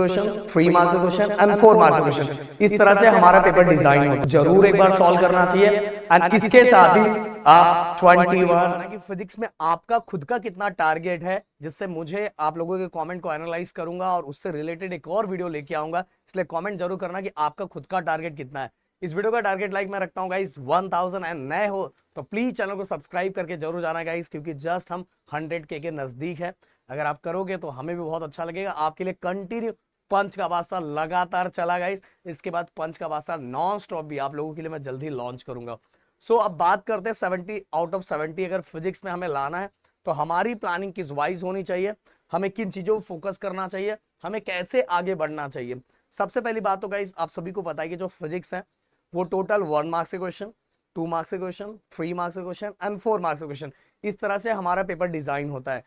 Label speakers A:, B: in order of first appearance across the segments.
A: Question 3 marks का question and 4 marks का question. इस तरह से हमारा पेपर डिजाइन होता है, जरूर एक बार सॉल्व करना चाहिए। एंड इसके साथ ही आप 21 कि फिजिक्स में आपका खुद का कितना टारगेट है, जिससे मुझे आप लोगों के कमेंट को एनालाइज करूंगा और उससे रिलेटेड एक और वीडियो लेके आऊंगा। इसलिए कमेंट जरूर करना कि आपका खुद का टारगेट कितना है। इस वीडियो का टारगेट लाइक मैं रखता हूँ गाइस 1000 एंड नए हो तो प्लीज चैनल को सब्सक्राइब करके जरूर जाना गाइस, क्योंकि जस्ट हम 100K के नजदीक है। अगर आप करोगे तो हमें भी बहुत अच्छा लगेगा। आपके लिए कंटिन्यू पंच का वास्ता लगातार चला गाइस, इसके बाद पंच का वास्ता नॉन स्टॉप भी आप लोगों के लिए मैं जल्दी लॉन्च करूंगा। सो अब बात करते हैं 70 आउट ऑफ 70 अगर फिजिक्स में हमें लाना है तो हमारी प्लानिंग किस वाइज होनी चाहिए, हमें किन चीजों पर फोकस करना चाहिए, हमें कैसे आगे बढ़ना चाहिए। सबसे पहली बात तो गाइस आप सभी को पता है कि जो फिजिक्स है वो टोटल 1 मार्क्स के क्वेश्चन, 2 मार्क्स के क्वेश्चन, 3 मार्क्स के क्वेश्चन एंड 4 मार्क्स के क्वेश्चन, इस तरह से हमारा पेपर डिजाइन होता है।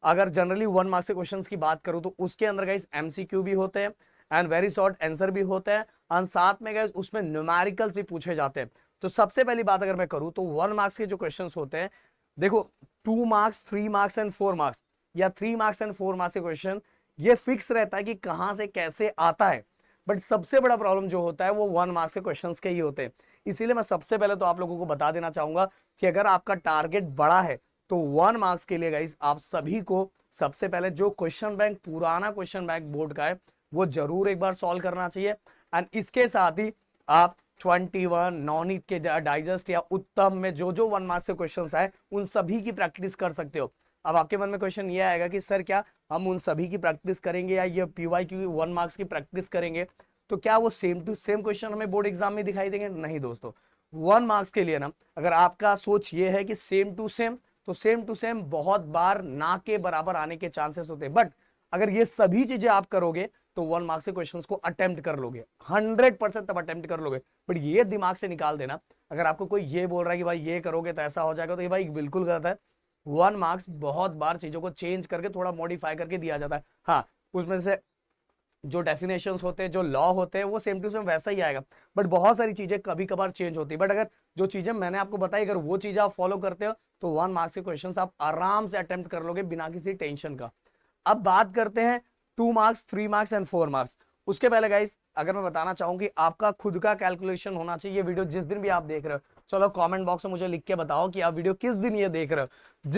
A: अगर जनरली 1 मार्क्स के क्वेश्चंस की बात करूं तो उसके अंदर गाइस एमसीक्यू भी होते हैं एंड वेरी शॉर्ट आंसर भी होते हैं एंड साथ में गाइस उसमें न्यूमेरिकल्स भी पूछे जाते हैं। तो सबसे पहली बात अगर मैं करूं तो 1 मार्क्स के जो क्वेश्चंस होते हैं, देखो 2 मार्क्स, 3 मार्क्स एंड 4 मार्क्स या 3 मार्क्स एंड 4 मार्क्स के क्वेश्चन ये फिक्स रहता है कि कहां से कैसे आता है। बट सबसे बड़ा प्रॉब्लम जो होता है वो 1 मार्क्स के क्वेश्चंस के ही होते हैं। इसीलिए मैं सबसे पहले तो आप लोगों को बता देना चाहूंगा कि अगर आपका टारगेट बड़ा है तो 1 मार्क्स के लिए गाइस आप सभी को सबसे पहले जो क्वेश्चन बैंक पुराना क्वेश्चन बैंक बोर्ड का है वो जरूर एक बार सॉल्व करना चाहिए। एंड इसके साथ ही आप 21 नॉनिट के डाइजेस्ट या उत्तम में जो जो 1 मार्क्स के क्वेश्चंस आए उन सभी की प्रैक्टिस कर सकते हो। अब आपके मन में क्वेश्चन ये आएगा कि सर क्या हम उन सभी की प्रैक्टिस करेंगे या ये पीवाईक्यू 1 मार्क्स की प्रैक्टिस करेंगे तो क्या वो सेम टू सेम क्वेश्चन हमें बोर्ड एग्जाम में दिखाई देंगे? नहीं दोस्तों, 1 मार्क्स के लिए ना अगर आपका सोच ये है कि सेम टू सेम तो सेम टू सेम बहुत बार ना के बराबर आने के चांसेस होते हैं। बट अगर ये सभी चीजें आप करोगे तो 1 मार्क्स के क्वेश्चंस को अटेम्प्ट कर लोगे, 100% तब अटेम्प्ट कर लोगे। बट ये दिमाग से निकाल देना, अगर आपको कोई ये बोल रहा है कि भाई ये करोगे तो ऐसा हो जाएगा, तो ये भाई बिल्कुल गलत है। 1 मार्क्स बहुत बार चीजों को चेंज करके थोड़ा मॉडिफाई करके दिया जाता है। हाँ, उसमें से जो डेफिनेशंस होते हैं, जो लॉ होते हैं वो सेम टू सेम वैसा ही आएगा, बट बहुत सारी चीजें कभी कभार चेंज होती है। बट अगर जो चीजें मैंने आपको बताई अगर वो चीजें आप फॉलो करते हो तो 1 मार्क्स के क्वेश्चंस आप आराम से अटेम्प्ट कर लोगे बिना किसी टेंशन का। अब बात करते हैं 2 मार्क्स, 3 मार्क्स एंड 4 मार्क्स। उसके पहले गाइस अगर मैं बताना चाहूं कि आपका खुद का कैलकुलेशन होना चाहिए। ये वीडियो जिस दिन भी आप देख रहे हो, चलो कमेंट बॉक्स में मुझे लिख के बताओ कि आप वीडियो किस दिन ये देख रहे हो।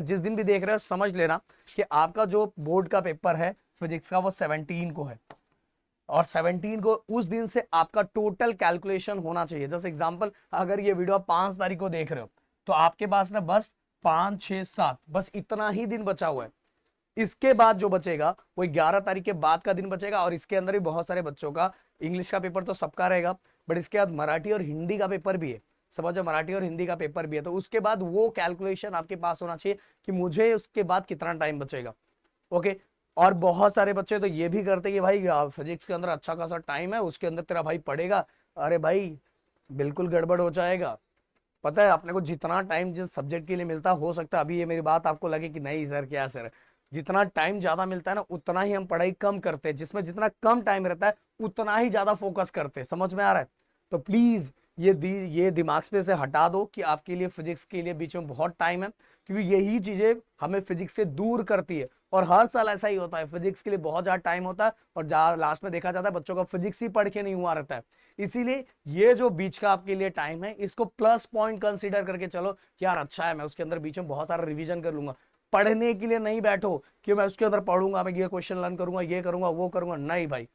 A: जिस दिन भी देख रहे हो समझ लेना कि आपका जो बोर्ड का पेपर है फिजिक्स का वो 17 को है और 17 को उस दिन से आपका टोटल कैलकुलेशन होना चाहिए। जैसे एग्जांपल अगर ये वीडियो आप 5 तारीख को देख रहे हो तो आपके पास ना बस 5, 6, 7 बस इतना ही दिन बचा हुआ है। इसके बाद जो बचेगा वो 11 तारीख के बाद का दिन बचेगा और इसके अंदर भी बहुत सारे बच्चों का इंग्लिश का पेपर तो सबका रहेगा, बट इसके बाद मराठी और हिंदी का पेपर भी है। समझो, मराठी और हिंदी का पेपर भी है, तो उसके बाद वो कैलकुलेशन आपके पास होना चाहिए कि मुझे उसके बाद कितना टाइम बचेगा। ओके, और बहुत सारे बच्चे तो ये भी करते कि भाई फिजिक्स के अंदर अच्छा खासा टाइम है, उसके अंदर तेरा भाई पढ़ेगा। अरे भाई बिल्कुल गड़बड़ हो जाएगा। पता है अपने को जितना टाइम जिस सब्जेक्ट के लिए मिलता हो सकता है अभी ये मेरी बात आपको लगे कि नहीं सर क्या सर, जितना टाइम ज्यादा मिलता है ना उतना ही हम पढ़ाई कम करते हैं, जिसमें जितना कम टाइम रहता है उतना ही ज्यादा फोकस करते हैं। समझ में आ रहा है? तो प्लीज ये दिमाग पे से हटा दो कि आपके लिए फिजिक्स के लिए बीच में बहुत टाइम है, क्योंकि यही चीजें हमें फिजिक्स से दूर करती है। और हर साल ऐसा ही होता है, फिजिक्स के लिए बहुत ज्यादा टाइम होता है और लास्ट में देखा जाता है बच्चों का फिजिक्स ही पढ़ के नहीं हुआ रहता है। इसीलिए ये जो बीच का आपके लिए टाइम है इसको प्लस पॉइंट कंसीडर करके चलो कि यार अच्छा है, मैं उसके अंदर बीच में बहुत सारा रिवीजन कर लूंगा। पढ़ने के लिए नहीं बैठो कि मैं उसके अंदर पढ़ूंगा, मैं ये क्वेश्चन लर्न करूंगा, ये करूंगा, वो करूंगा। नहीं भाई,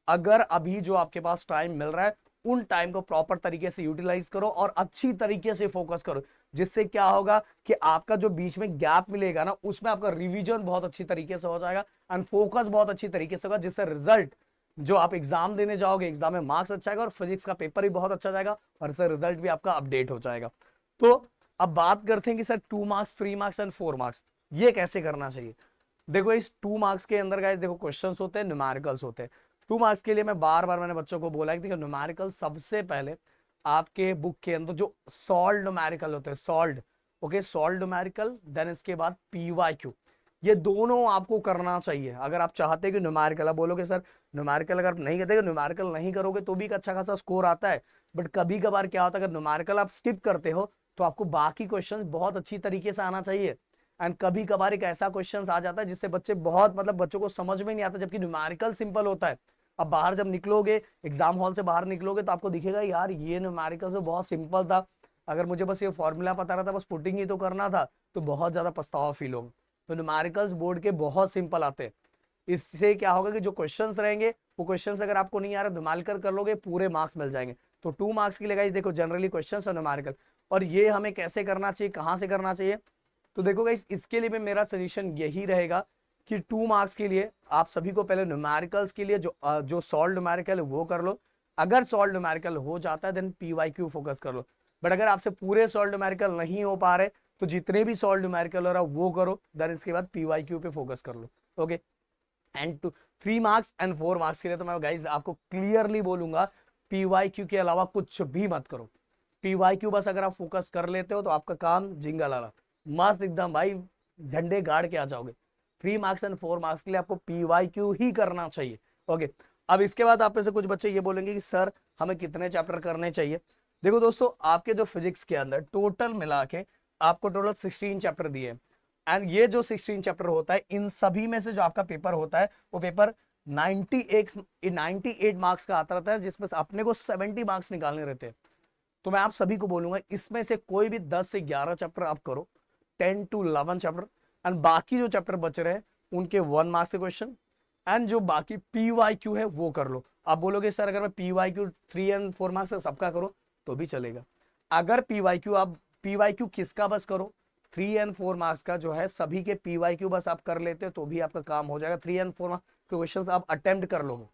A: अगर अभी जो आपके पास टाइम मिल रहा है उन टाइम को प्रॉपर तरीके से यूटिलाइज करो और अच्छी तरीके से फोकस करो, जिससे क्या होगा कि आपका जो बीच में गैप मिलेगा ना उसमें आपका रिवीजन बहुत अच्छी तरीके से हो जाएगा एंड फोकस बहुत अच्छी तरीके से होगा, जिससे रिजल्ट जो आप एग्जाम देने जाओगे एग्जाम में मार्क्स अच्छा आएगा और फिजिक्स का पेपर भी बहुत अच्छा जाएगा और इससे रिजल्ट भी आपका अपडेट हो जाएगा। तो अब बात करते हैं कि sir 2 marks, 3 marks and 4 marks ये कैसे करना चाहिए। देखो इस 2 मार्क्स के अंदर गाइस देखो क्वेश्चंस होते हैं, न्यूमेरिकल्स होते हैं। 2 मार्क्स के लिए मैं बार बार मैंने बच्चों को बोला है कि देखो न्यूमेरिकल सबसे पहले आपके बुक के अंदर जो सॉल्व न्यूमेरिकल होते हैं, solve, okay, solve numerical, then इसके बाद पीवाईक्यू, ये दोनों आपको करना चाहिए। अगर आप चाहते हैं कि न्यूमेरिकल, आप बोलोगे सर न्यूमेरिकल अगर आप नहीं करते, न्यूमेरिकल नहीं करोगे तो भी एक अच्छा खासा स्कोर आता है, बट कभी कभार क्या होता है अगर न्यूमेरिकल आप स्किप करते हो तो आपको बाकी क्वेश्चन बहुत अच्छी तरीके से आना चाहिए। एंड कभी कभार एक ऐसा क्वेश्चन आ जाता है जिससे बच्चे बहुत मतलब बच्चों को समझ में नहीं आता, जबकि न्यूमेरिकल सिंपल होता है। अब बाहर जब निकलोगे, एग्जाम हॉल से बाहर निकलोगे तो आपको दिखेगा यार ये न्यूमेरिकल से बहुत सिंपल था, अगर मुझे बस ये फॉर्मूला पता रहता, बस पुटिंग ही तो करना था, तो बहुत ज्यादा पछतावा फील होगा। तो न्यूमेरिकल्स बोर्ड के बहुत सिंपल आते हैं। इससे क्या होगा कि जो क्वेश्चंस रहेंगे वो क्वेश्चंस अगर आपको नहीं आ रहा धमाल कर लोगे, पूरे मार्क्स मिल जाएंगे। तो 2 मार्क्स के लिए गाइस देखो जनरली क्वेश्चंस और न्यूमेरिकल, और ये हमें कैसे करना चाहिए, कहां से करना चाहिए, तो देखो गाइस इसके लिए भी मेरा सजेशन यही रहेगा कि 2 मार्क्स के लिए आप सभी को पहले न्यूमेरिकल्स के लिए जो सॉल्व न्यूमेरिकल है वो कर लो। अगर सॉल्व न्यूमेरिकल हो जाता है देन पीवाईक्यू फोकस कर लो। बट अगर आपसे पूरे सॉल्व न्यूमेरिकल नहीं हो पा रहे तो जितने भी सॉल्व न्यूमेरिकल हो रहा है वो करो, देन इसके बाद पीवाईक्यू पे फोकस कर लो। Okay, and 3 marks and 4 marks के लिए तो मैं गाइस आपको क्लियरली बोलूंगा पीवाईक्यू के अलावा कुछ भी मत करो। पीवाईक्यू बस अगर आप फोकस कर लेते हो तो आपका काम जिंगा लाला मस्त एकदम भाई, झंडे गाड़ के आ जाओगे। 3 मार्क्स एंड 4 मार्क्स के लिए आपको पीवाईक्यू ही करना चाहिए। ओके, अब इसके बाद आप में से कुछ बच्चे ये बोलेंगे कि सर हमें कितने चैप्टर करने चाहिए। देखो दोस्तों, आपके जो फिजिक्स के अंदर टोटल मिला के आपको टोटल 16 चैप्टर दिए, एंड ये जो 16 चैप्टर होता है इन सभी में से जो आपका पेपर होता है वो पेपर 98 मार्क्स का आता रहता है, जिसमें अपने को 70 मार्क्स निकालने रहते हैं। तो मैं आप सभी को बोलूंगा इसमें से कोई भी 10 से 11 चैप्टर आप करो, 10 to 11 चैप्टर, एंड बाकी जो चैप्टर बच रहे हैं उनके 1 मार्क्स के क्वेश्चन, एंड जो बाकी पीवाईक्यू है वो कर लो। आप बोलोगे सर अगर मैं पीवाईक्यू 3 and 4 मार्क्स का सबका करो तो भी चलेगा। अगर पीवाईक्यू किसका बस करो, 3 and 4 मार्क्स का जो है सभी के पीवाईक्यू बस आप कर लेते हो तो भी आपका काम हो जाएगा। 3 and 4 मार्क्स के क्वेश्चन आप अटेम्प्ट कर लोगे।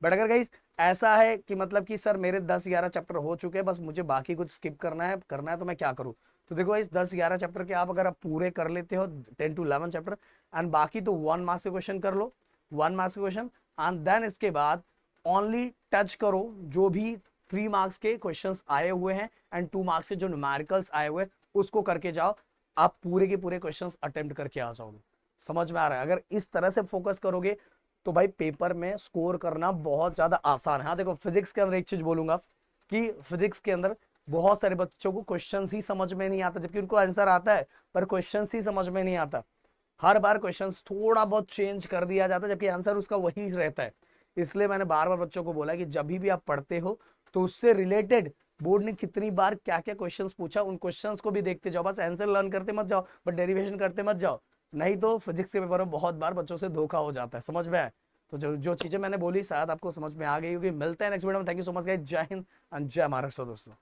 A: बट अगर गाइस ऐसा है कि मतलब कि सर मेरे 10-11 चैप्टर हो चुके हैं, बस मुझे बाकी कुछ स्किप करना है तो मैं क्या करूं, तो देखो इस 10-11 चैप्टर के आप अगर आप पूरे कर लेते हो 10 to 11 चैप्टर, एंड बाकी तो 1 मार्क्स के क्वेश्चन कर लो, 1 मार्क्स के क्वेश्चन, एंड देन इसके बाद ओनली टच करो जो भी 3 मार्क्स के क्वेश्चंस आए हुए हैं एंड 2 मार्क्स के जो न्यूमेरिकल्स आए हुए हैं उसको करके जाओ, आप पूरे के पूरे क्वेश्चंस अटेम्प्ट करके आ जाओगे। समझ में आ रहा है? अगर इस तरह से फोकस करोगे तो भाई पेपर में स्कोर करना बहुत ज्यादा आसान है। हाँ देखो, फिजिक्स के अंदर एक चीज बोलूंगा कि फिजिक्स के अंदर बहुत सारे बच्चों को क्वेश्चंस ही समझ में नहीं आता, जबकि उनको आंसर आता है पर क्वेश्चंस ही समझ में नहीं आता। हर बार क्वेश्चंस थोड़ा बहुत चेंज कर दिया जाता है जबकि आंसर उसका वही रहता है। इसलिए मैंने बार बार बच्चों को बोला कि जब भी आप पढ़ते हो तो उससे रिलेटेड बोर्ड ने कितनी बार क्या क्या क्वेश्चंस पूछा उन क्वेश्चंस को भी देखते जाओ, बस आंसर लर्न करते मत जाओ बट डेरिवेशन करते मत जाओ, नहीं तो फिजिक्स के पेपर में बहुत बार बच्चों से धोखा हो जाता है। समझ में आए? तो जो चीजें मैंने बोली शायद आपको समझ में आ गई होगी। मिलते हैं नेक्स्ट वीडियो में। Thank you so much guys. जय हिंद एंड जय महाराष्ट्र दोस्तों।